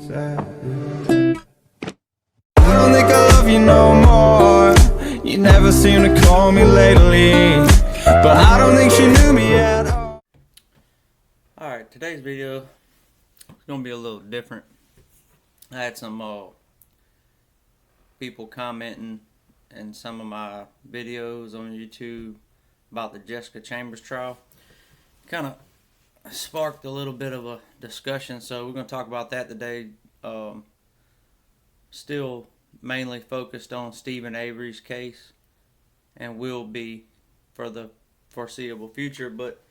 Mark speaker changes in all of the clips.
Speaker 1: I don't think I love you no more. You never seem to call me lately, but I don't think she knew me at all.
Speaker 2: Alright, today's video is going to be a little different. I had some people commenting in some of my videos on YouTube about the Jessica Chambers trial. Kind of sparked a little bit of a discussion, so we're going to talk about that today. Still mainly focused on Steven Avery's case, and will be for the foreseeable future, but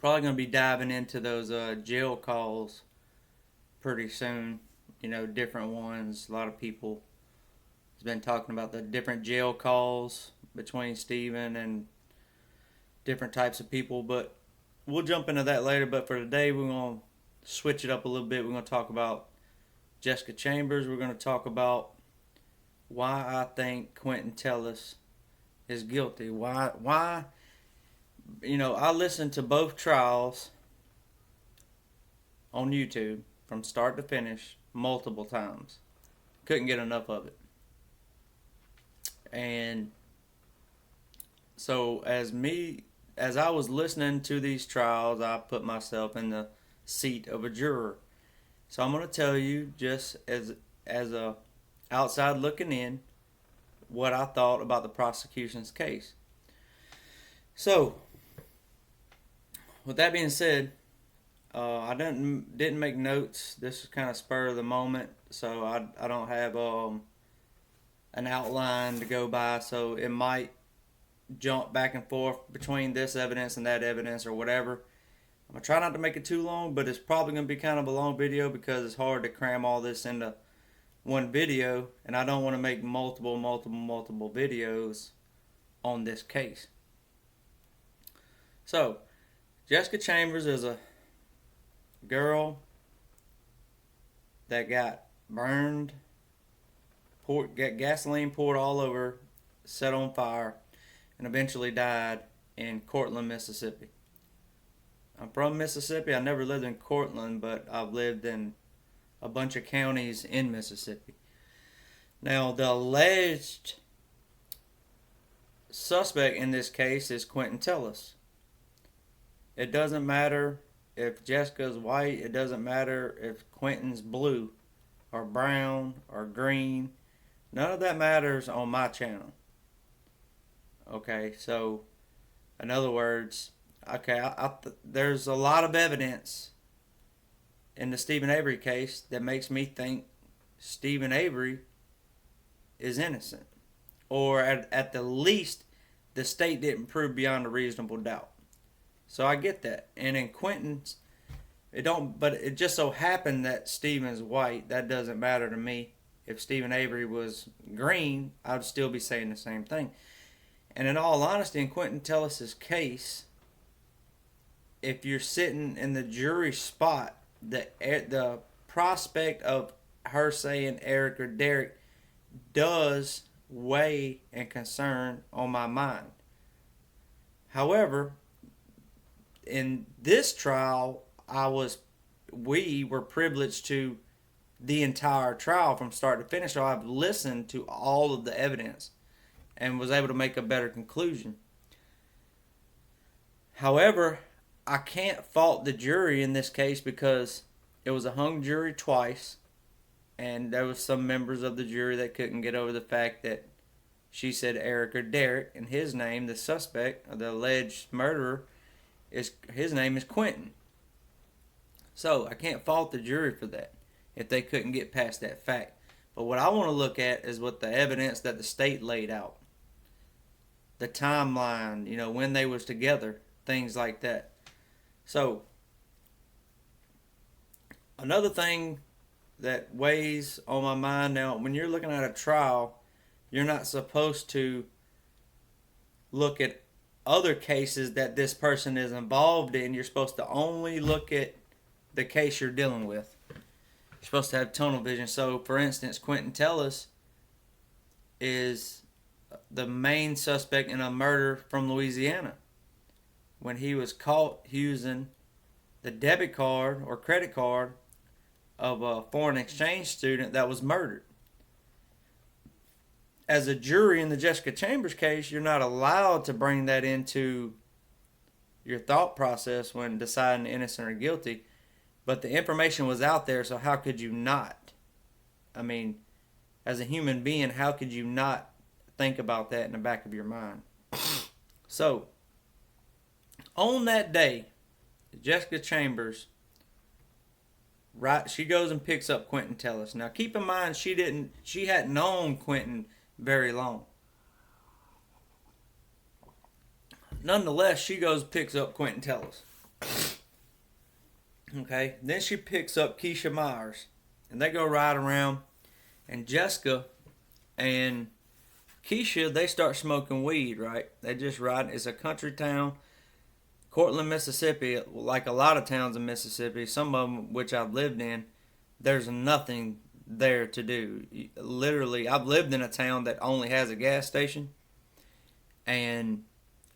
Speaker 2: probably going to be diving into those jail calls pretty soon. You know, different ones. A lot of people has been talking about the different jail calls between Steven and different types of people, but we'll jump into that later. But for today, we're going to switch it up a little bit. We're going to talk about Jessica Chambers. We're going to talk about why I think Quinton Tellis is guilty. Why? You know, I listened to both trials on YouTube from start to finish multiple times. Couldn't get enough of it. And so as I was listening to these trials, I put myself in the seat of a juror. So I'm going to tell you, just as a outside looking in, what I thought about the prosecution's case. So, with that being said, I didn't make notes. This is kind of spur of the moment, so I don't have an outline to go by. So it might jump back and forth between this evidence and that evidence or whatever. I'm going to try not to make it too long, but it's probably going to be kind of a long video because it's hard to cram all this into one video, and I don't want to make multiple videos on this case. So, Jessica Chambers is a girl that got burned, got gasoline poured all over, set on fire, and eventually died in Cortland, Mississippi. I'm from Mississippi. I never lived in Cortland, but I've lived in a bunch of counties in Mississippi. Now, the alleged suspect in this case is Quinton Tellis. It doesn't matter if Jessica's white. It doesn't matter if Quinton's blue or brown or green. None of that matters on my channel. Okay, so in other words, there's a lot of evidence in the Steven Avery case that makes me think Steven Avery is innocent, or at the least the state didn't prove beyond a reasonable doubt. So I get that. And in Quinton's, but it just so happened that Steven's white. That doesn't matter to me. If Steven Avery was green, I'd still be saying the same thing. And in all honesty, in Quinton Tellis' case, if you're sitting in the jury spot, the prospect of her saying Eric or Derek does weigh and concern on my mind. However, in this trial, we were privileged to the entire trial from start to finish, so I've listened to all of the evidence and was able to make a better conclusion. However, I can't fault the jury in this case because it was a hung jury twice, and there was some members of the jury that couldn't get over the fact that she said Eric or Derek, and his name, the suspect, or the alleged murderer, his name is Quinton. So I can't fault the jury for that if they couldn't get past that fact. But what I want to look at is what the evidence that the state laid out, the timeline, when they was together, things like that. So, another thing that weighs on my mind now, when you're looking at a trial, you're not supposed to look at other cases that this person is involved in. You're supposed to only look at the case you're dealing with. You're supposed to have tunnel vision. So, for instance, Quinton Tellis is the main suspect in a murder from Louisiana. When he was caught using the debit card or credit card of a foreign exchange student that was murdered. As a jury in the Jessica Chambers case, you're not allowed to bring that into your thought process when deciding innocent or guilty, but the information was out there, so how could you not? I mean, as a human being, how could you not think about that in the back of your mind? So, on that day, Jessica Chambers, right, she goes and picks up Quinton Tellis. Now, keep in mind, she hadn't known Quinton very long. Nonetheless, she goes and picks up Quinton Tellis. Okay, then she picks up Keisha Myers, and they go ride around, and Jessica and Keisha, they start smoking weed, right? They just ride. It's a country town, Cortland, Mississippi. Like a lot of towns in Mississippi, some of them which I've lived in, there's nothing there to do. Literally, I've lived in a town that only has a gas station, and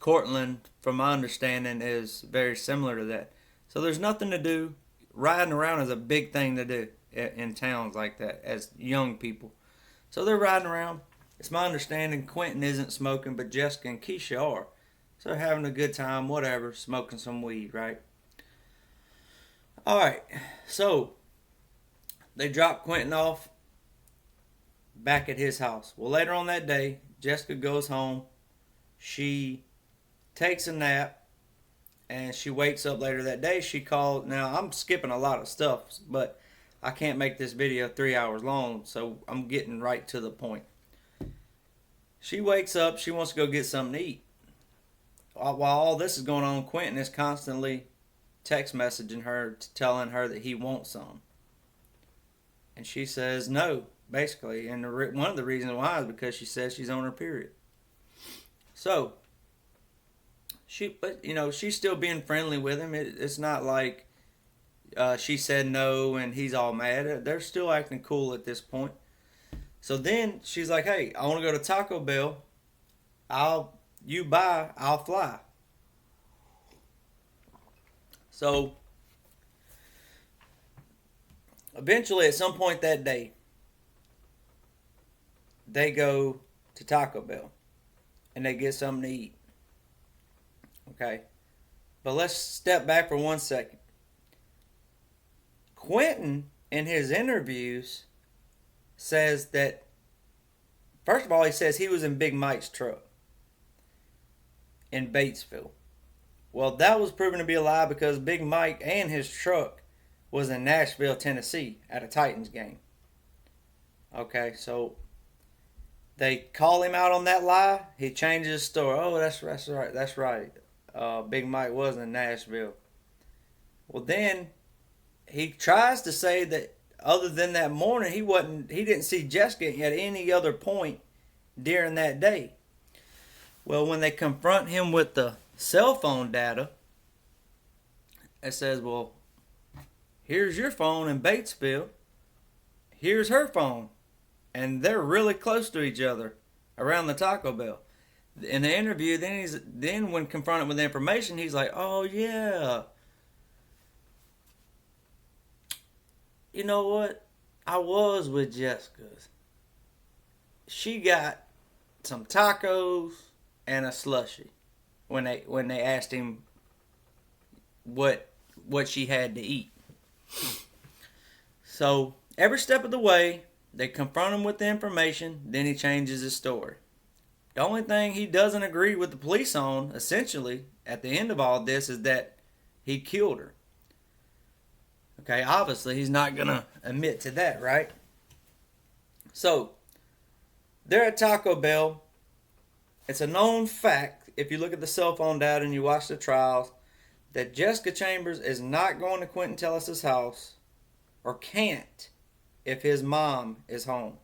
Speaker 2: Cortland, from my understanding, is very similar to that. So there's nothing to do. Riding around is a big thing to do in towns like that as young people. So they're riding around. It's my understanding Quinton isn't smoking, but Jessica and Keisha are. So they're having a good time, whatever, smoking some weed, right? Alright, so they drop Quinton off back at his house. Well, later on that day, Jessica goes home. She takes a nap, and she wakes up later that day. She called. Now, I'm skipping a lot of stuff, but I can't make this video 3 hours long, so I'm getting right to the point. She wakes up. She wants to go get something to eat. While all this is going on, Quinton is constantly text messaging her, telling her that he wants some. And she says no, basically. And one of the reasons why is because she says she's on her period. So, she's still being friendly with him. It's not like she said no and he's all mad. They're still acting cool at this point. So then she's like, hey, I want to go to Taco Bell. You buy, I'll fly. So eventually, at some point that day, they go to Taco Bell and they get something to eat. Okay? But let's step back for 1 second. Quinton, in his interviews, says that, first of all, he says he was in Big Mike's truck in Batesville. Well, that was proven to be a lie because Big Mike and his truck was in Nashville, Tennessee at a Titans game. Okay, so they call him out on that lie. He changes his story. Oh, that's right. Big Mike was in Nashville. Well, then he tries to say that other than that morning, he didn't see Jessica at any other point during that day. Well, when they confront him with the cell phone data, it says, well, here's your phone in Batesville. Here's her phone. And they're really close to each other around the Taco Bell. In the interview, then when confronted with the information, he's like, oh, yeah. You know what? I was with Jessica's. She got some tacos and a slushie when they asked him what she had to eat. So every step of the way, they confront him with the information. Then he changes his story. The only thing he doesn't agree with the police on, essentially, at the end of all this, is that he killed her. Okay, obviously he's not going to admit to that, right? So, they're at Taco Bell. It's a known fact, if you look at the cell phone data and you watch the trials, that Jessica Chambers is not going to Quinton Tellis' house, or can't, if his mom is home.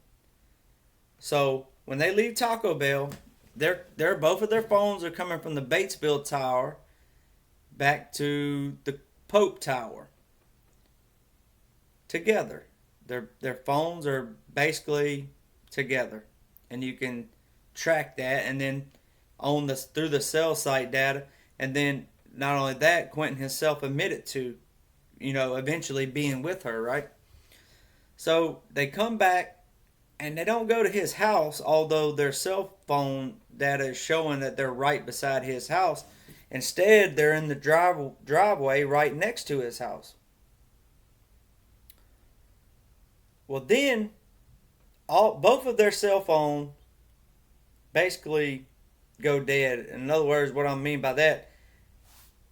Speaker 2: So, when they leave Taco Bell, they're both of their phones are coming from the Batesville Tower back to the Pope Tower. Together. Their phones are basically together. And you can track that and then through the cell site data. And then not only that, Quinton himself admitted to, eventually being with her, right? So they come back and they don't go to his house, although their cell phone data is showing that they're right beside his house. Instead, they're in the driveway right next to his house. Well, then both of their cell phones basically go dead. In other words, what I mean by that,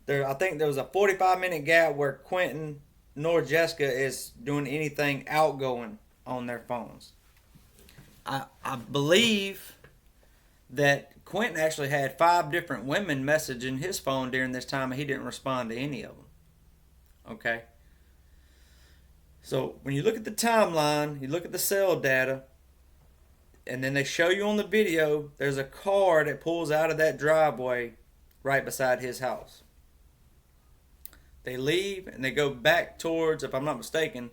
Speaker 2: I think there was a 45-minute gap where Quinton nor Jessica is doing anything outgoing on their phones. I believe that Quinton actually had 5 different women messaging his phone during this time, and he didn't respond to any of them. Okay? So when you look at the timeline, you look at the cell data, and then they show you on the video, there's a car that pulls out of that driveway right beside his house. They leave and they go back towards, if I'm not mistaken,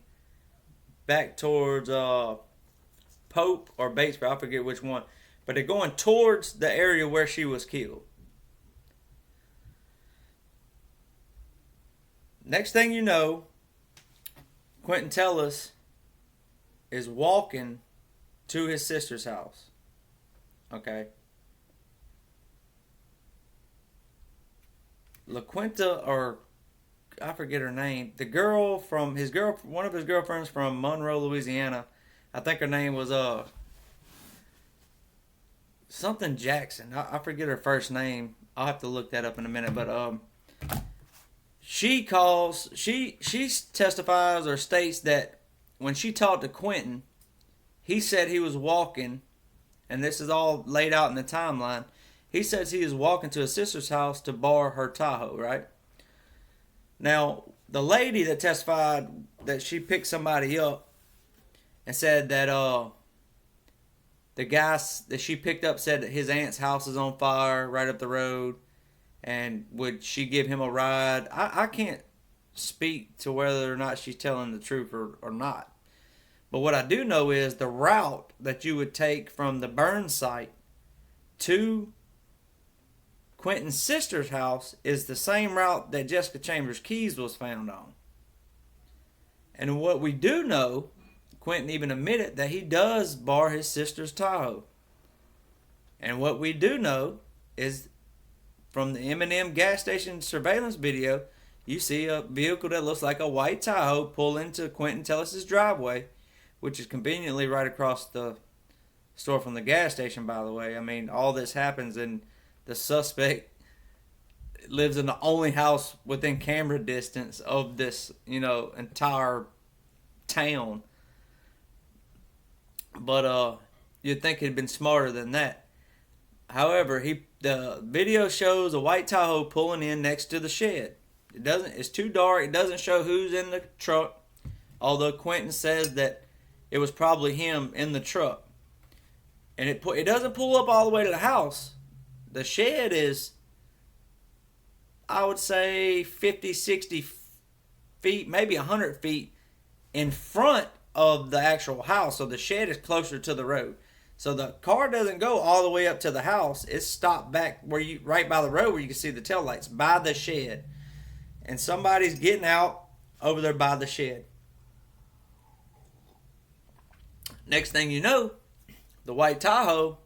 Speaker 2: back towards Pope or Batesville, I forget which one. But they're going towards the area where she was killed. Next thing you know, Quinton Tellis is walking to his sister's house. Okay. LaQuinta, or I forget her name, the girl from one of his girlfriends from Monroe, Louisiana. I think her name was something Jackson. I forget her first name. I'll have to look that up in a minute. But she testifies or states that when she talked to Quinton, he said he was walking, and this is all laid out in the timeline. He says he is walking to his sister's house to borrow her Tahoe, right? Now, the lady that testified that she picked somebody up and said that the guy that she picked up said that his aunt's house is on fire right up the road, and would she give him a ride? I can't speak to whether or not she's telling the truth or not. But what I do know is the route that you would take from the burn site to Quinton's sister's house is the same route that Jessica Chambers' keys was found on. And what we do know, Quinton even admitted that he does borrow his sister's Tahoe. And what we do know is from the M&M gas station surveillance video, you see a vehicle that looks like a white Tahoe pull into Quinton Tellis' driveway, which is conveniently right across the store from the gas station, by the way. I mean, all this happens and the suspect lives in the only house within camera distance of this, entire town. But you'd think he'd been smarter than that. However, the video shows a white Tahoe pulling in next to the shed. It's too dark. It doesn't show who's in the truck, although Quinton says that it was probably him in the truck. And it doesn't pull up all the way to the house. The shed is, I would say, 50, 60 feet, maybe 100 feet in front of the actual house. So the shed is closer to the road. So the car doesn't go all the way up to the house. It's stopped back right by the road where you can see the taillights, by the shed. And somebody's getting out over there by the shed. Next thing you know, the white Tahoe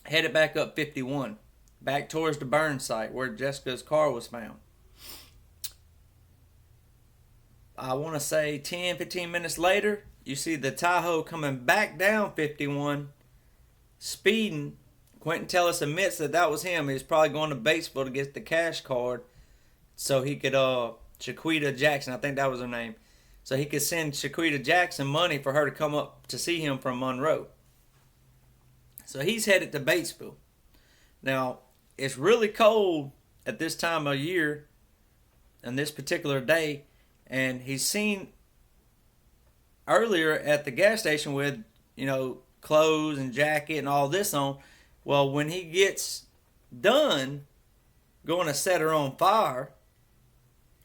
Speaker 2: headed back up 51, back towards the burn site where Jessica's car was found. I want to say 10, 15 minutes later, you see the Tahoe coming back down 51, speeding. Quinton Tellis admits that was him. He was probably going to Batesville to get the cash card so he could, Shaquita Jackson, I think that was her name, so he could send Shaquita Jackson money for her to come up to see him from Monroe. So he's headed to Batesville. Now, it's really cold at this time of year and this particular day, and he's seen earlier at the gas station with, clothes and jacket and all this on. Well, when he gets done going to set her on fire,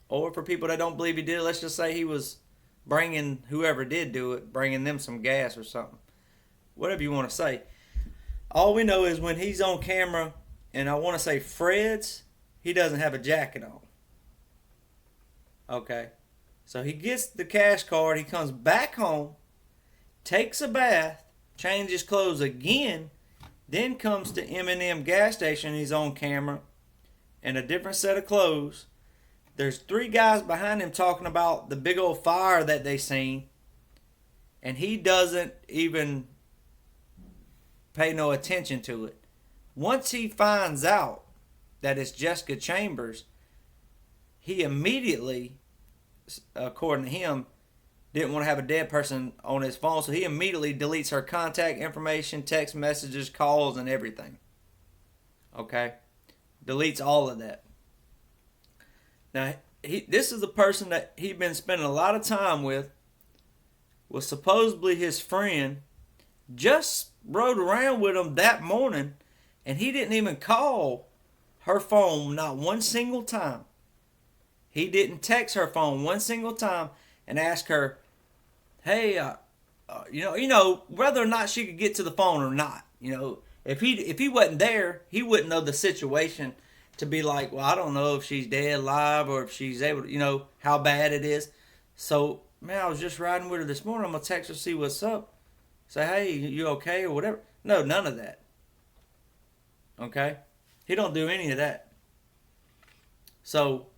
Speaker 2: or for people that don't believe he did, let's just say he was bringing whoever did do it, bringing them some gas or something. Whatever you want to say. All we know is when he's on camera, and I want to say Fred's, he doesn't have a jacket on. Okay. So he gets the cash card. He comes back home, takes a bath, changes clothes again, then comes to M&M gas station. He's on camera in a different set of clothes. There's 3 guys behind him talking about the big old fire that they seen, and he doesn't even pay no attention to it. Once he finds out that it's Jessica Chambers, he immediately, according to him, didn't want to have a dead person on his phone, so he immediately deletes her contact information, text messages, calls, and everything. Okay? Deletes all of that. Now, this is a person that he'd been spending a lot of time with, was supposedly his friend, just rode around with him that morning, and he didn't even call her phone not one single time. He didn't text her phone one single time and ask her, hey, whether or not she could get to the phone or not. If he wasn't there, he wouldn't know the situation to be like, well, I don't know if she's dead, alive, or if she's able to, how bad it is. So, man, I was just riding with her this morning. I'm going to text her, see what's up. Say, hey, you okay, or whatever. No, none of that. Okay? He don't do any of that. So,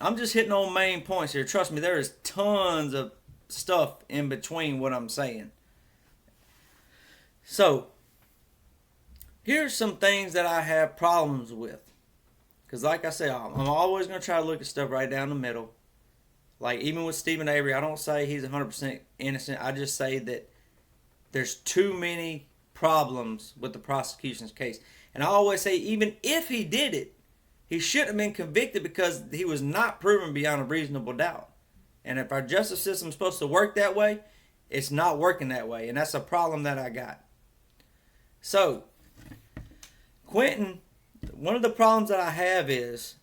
Speaker 2: I'm just hitting on main points here. Trust me, there is tons of stuff in between what I'm saying. So, here's some things that I have problems with. Because like I said, I'm always going to try to look at stuff right down the middle. Like, even with Stephen Avery, I don't say he's 100% innocent. I just say that there's too many problems with the prosecution's case. And I always say, even if he did it, he shouldn't have been convicted because he was not proven beyond a reasonable doubt. And if our justice system is supposed to work that way, it's not working that way. And that's a problem that I got. So, Quinton, one of the problems that I have is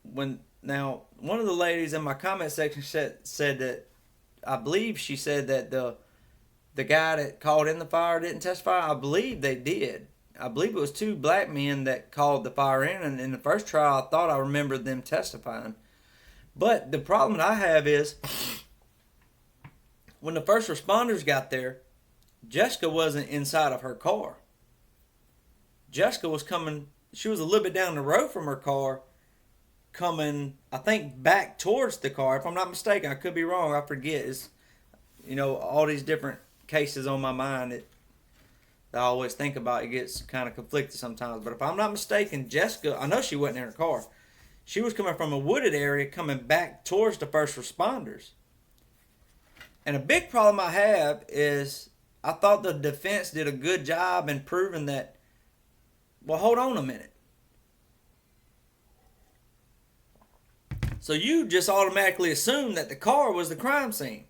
Speaker 2: one of the ladies in my comment section said that, I believe she said that the guy that called in the fire didn't testify. I believe they did. I believe it was 2 black men that called the fire in, and in the first trial I thought I remembered them testifying. But the problem that I have is when the first responders got there, Jessica wasn't inside of her car. Jessica was coming, she was a little bit down the road from her car, coming, I think, back towards the car. If I'm not mistaken, I could be wrong, I forget. It's, all these different cases on my mind that I always think about. It gets kind of conflicted sometimes. But if I'm not mistaken, Jessica, I know she wasn't in her car. She was coming from a wooded area, coming back towards the first responders. And a big problem I have is I thought the defense did a good job in proving that, well, hold on a minute. So you just automatically assume that the car was the crime scene.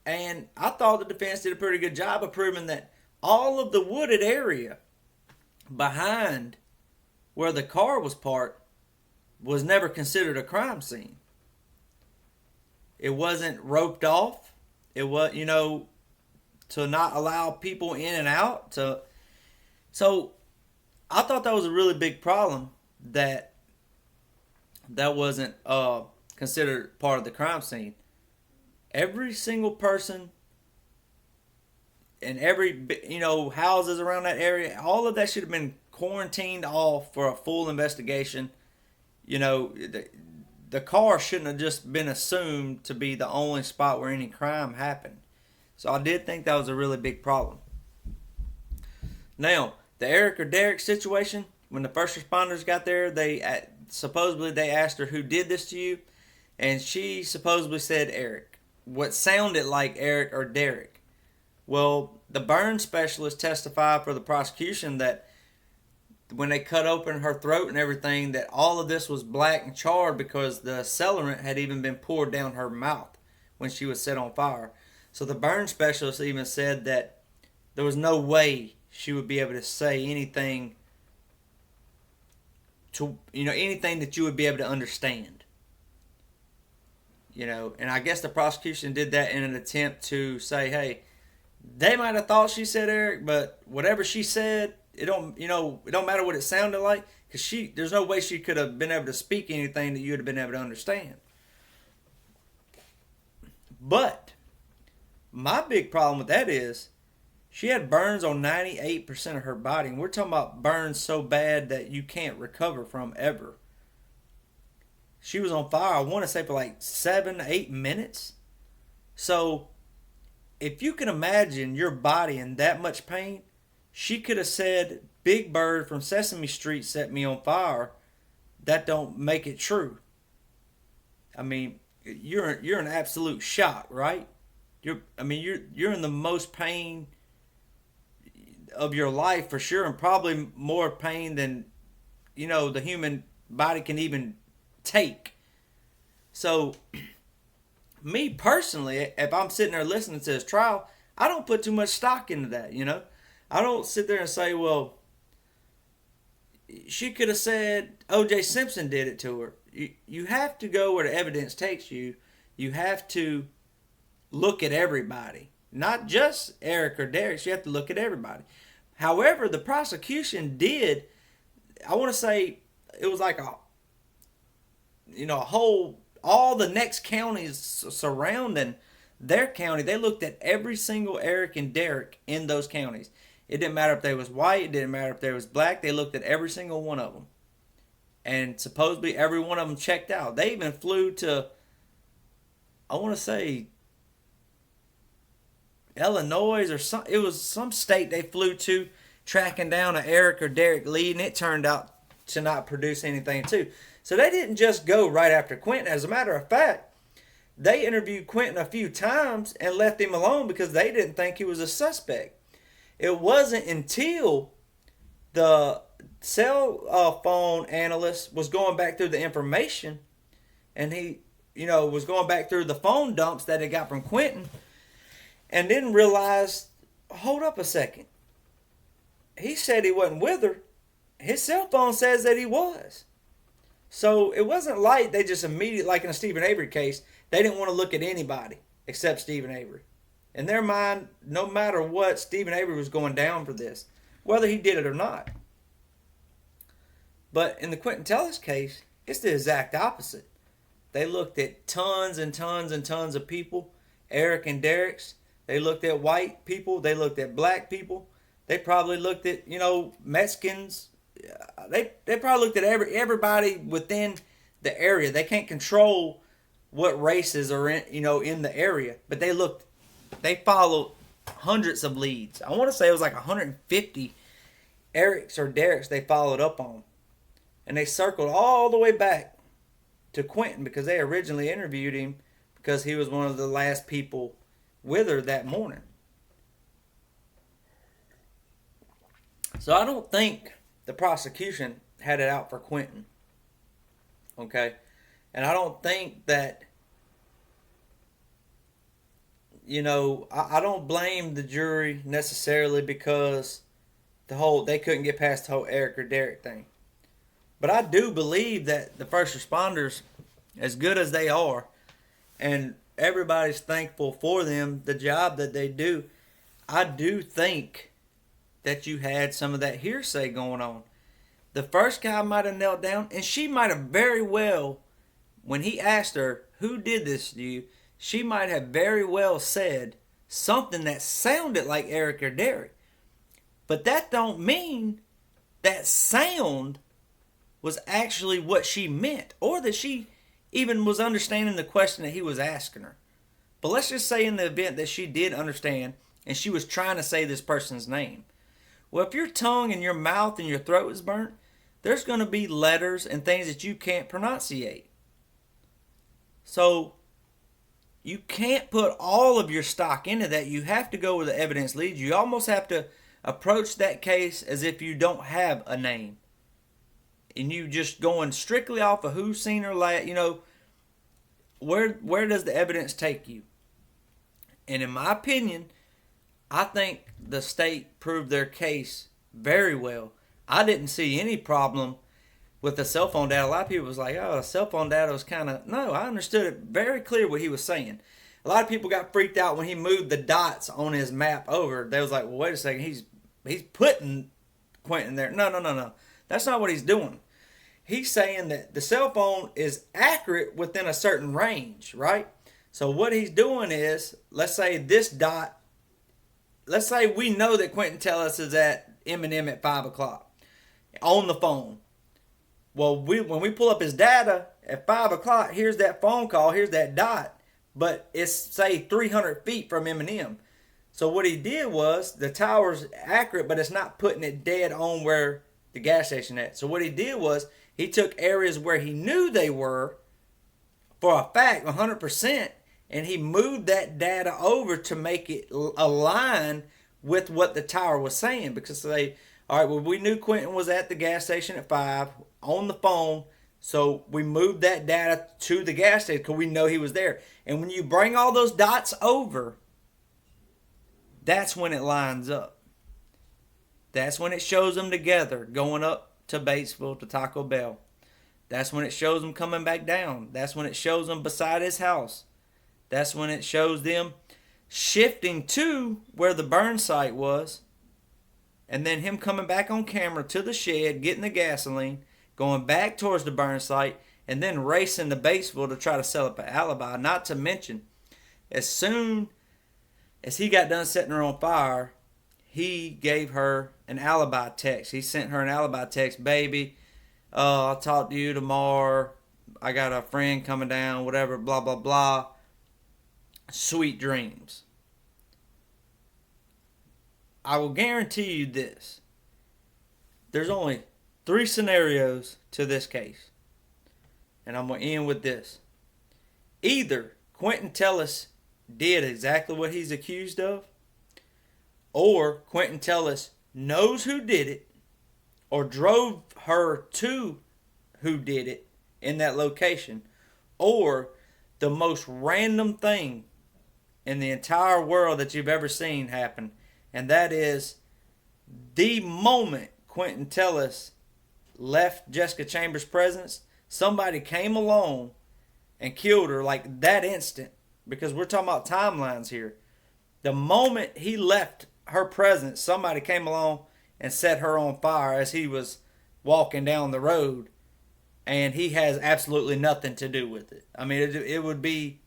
Speaker 2: And I thought the defense did a pretty good job of proving that all of the wooded area behind where the car was parked was never considered a crime scene. It wasn't roped off. It was, to not allow people in and out. So I thought that was a really big problem that wasn't considered part of the crime scene. Every single person and every, houses around that area, all of that should have been quarantined off for a full investigation. The car shouldn't have just been assumed to be the only spot where any crime happened. So I did think that was a really big problem. Now, the Eric or Derek situation, when the first responders got there, supposedly they asked her, who did this to you? And she supposedly said Eric. What sounded like Eric or Derek. Well, the burn specialist testified for the prosecution that when they cut open her throat and everything, that all of this was black and charred because the accelerant had even been poured down her mouth when she was set on fire. So the burn specialist even said that there was no way she would be able to say anything anything that you would be able to understand. And I guess the prosecution did that in an attempt to say, hey, they might have thought she said Eric, but whatever she said, it don't matter what it sounded like, because there's no way she could have been able to speak anything that you would have been able to understand. But my big problem with that is she had burns on 98% of her body. And we're talking about burns so bad that you can't recover from ever. She was on fire, I want to say, for like 7-8 minutes. So if you can imagine your body in that much pain, she could have said, Big Bird from Sesame Street set me on fire. That don't make it true. I mean, you're in absolute shock, right? You're in the most pain of your life for sure, and probably more pain than the human body can even take. So me personally, if I'm sitting there listening to this trial, I don't put too much stock into that. I don't sit there and say, well, she could have said O.J. Simpson did it to her. You have to go where the evidence takes you. You have to look at everybody, not just Eric or Derek. You have to look at everybody. However, the prosecution did, I want to say it was like all the next counties surrounding their county, they looked at every single Eric and Derek in those counties. It didn't matter if they was white, it didn't matter if they was black, they looked at every single one of them. And supposedly every one of them checked out. They even flew to, I want to say, Illinois or it was some state they flew to, tracking down an Eric or Derek lead, and it turned out to not produce anything too. So they didn't just go right after Quinton. As a matter of fact, they interviewed Quinton a few times and left him alone because they didn't think he was a suspect. It wasn't until the cell phone analyst was going back through the information, and he was going back through the phone dumps that he got from Quinton, and then realized, hold up a second. He said he wasn't with her. His cell phone says that he was. So it wasn't like they just immediately, like in a Stephen Avery case, they didn't want to look at anybody except Stephen Avery. In their mind, no matter what, Stephen Avery was going down for this, whether he did it or not. But in the Quinton Tellis case, it's the exact opposite. They looked at tons and tons and tons of people, Eric and Derek's. They looked at white people. They looked at black people. They probably looked at, Mexicans. They probably looked at everybody within the area. They can't control what races are in the area, but they followed hundreds of leads. I want to say it was like 150 Erics or Dereks they followed up on, and they circled all the way back to Quinton because they originally interviewed him because he was one of the last people with her that morning. So I don't think the prosecution had it out for Quinton. Okay? And I don't think that, I don't blame the jury necessarily because they couldn't get past the whole Eric or Derek thing. But I do believe that the first responders, as good as they are, and everybody's thankful for them, the job that they do, I do think that you had some of that hearsay going on. The first guy might have knelt down, and she might have very well, when he asked her, who did this to you, she might have very well said something that sounded like Eric or Derek. But that don't mean that sound was actually what she meant, or that she even was understanding the question that he was asking her. But let's just say in the event that she did understand, and she was trying to say this person's name. Well, if your tongue and your mouth and your throat is burnt, there's going to be letters and things that you can't pronunciate. So you can't put all of your stock into that. You have to go where the evidence leads. You almost have to approach that case as if you don't have a name. And you just going strictly off of who's seen her last, where does the evidence take you? And in my opinion, I think the state proved their case very well. I didn't see any problem with the cell phone data. A lot of people was like, oh, the cell phone data was kind of... No, I understood it very clear what he was saying. A lot of people got freaked out when he moved the dots on his map over. They was like, well, wait a second, he's putting Quinton there. No. That's not what he's doing. He's saying that the cell phone is accurate within a certain range, right? So what he's doing is, let's say we know that Quinton Tellis is at Eminem at 5 o'clock on the phone. Well, when we pull up his data at 5 o'clock, here's that phone call, here's that dot, but it's, say, 300 feet from Eminem. So what he did was, the tower's accurate, but it's not putting it dead on where the gas station at. So what he did was, he took areas where he knew they were, for a fact, 100%, and he moved that data over to make it align with what the tower was saying. Because they, all right, well, we knew Quinton was at the gas station at 5 on the phone, so we moved that data to the gas station because we know he was there. And when you bring all those dots over, that's when it lines up. That's when it shows them together going up to Batesville to Taco Bell. That's when it shows them coming back down. That's when it shows them beside his house. That's when it shows them shifting to where the burn site was. And then him coming back on camera to the shed, getting the gasoline, going back towards the burn site, and then racing to Batesville to try to set up an alibi. Not to mention, as soon as he got done setting her on fire, he gave her an alibi text. He sent her an alibi text, baby, I'll talk to you tomorrow. I got a friend coming down, whatever, blah, blah, blah. Sweet dreams. I will guarantee you this. There's only 3 scenarios to this case. And I'm going to end with this. Either Quinton Tellis did exactly what he's accused of, or Quinton Tellis knows who did it, or drove her to who did it in that location, or the most random thing in the entire world that you've ever seen happen, and that is the moment Quinton Tellis left Jessica Chambers' presence, somebody came along and killed her like that instant, because we're talking about timelines here. The moment he left her presence, somebody came along and set her on fire as he was walking down the road, and he has absolutely nothing to do with it. I mean, it would be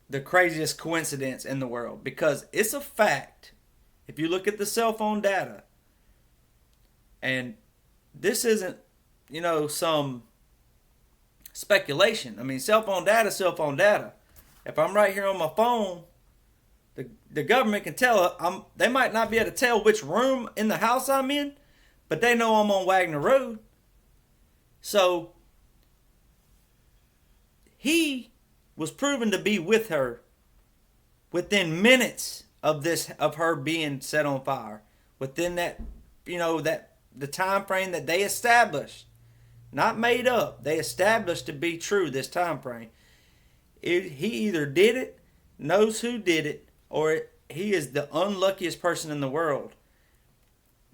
Speaker 2: the craziest coincidence in the world, because it's a fact. If you look at the cell phone data, and this isn't, some speculation. I mean, cell phone data, cell phone data. If I'm right here on my phone, the government can tell. They might not be able to tell which room in the house I'm in, but they know I'm on Wagner Road. So he was proven to be with her within minutes of her being set on fire. Within that, the time frame that they established, not made up, they established to be true, this time frame. He either did it, knows who did it, or he is the unluckiest person in the world.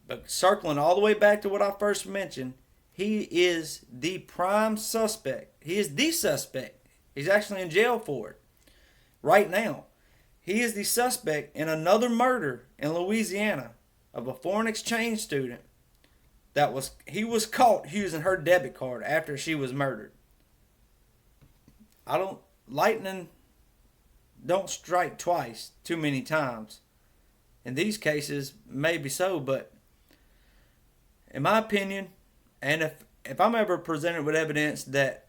Speaker 2: But circling all the way back to what I first mentioned, he is the prime suspect. He is the suspect. He's actually in jail for it right now. He is the suspect in another murder in Louisiana of a foreign exchange student he was caught using her debit card after she was murdered. Lightning don't strike twice too many times. In these cases, maybe so, but in my opinion, and if I'm ever presented with evidence that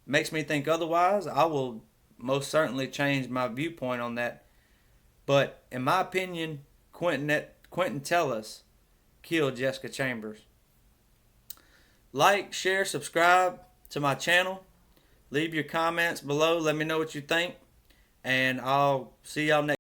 Speaker 2: makes me think otherwise, I will most certainly change my viewpoint on that. But in my opinion, Quinton Tellis killed Jessica Chambers. Like, share, subscribe to my channel. Leave your comments below. Let me know what you think. And I'll see y'all next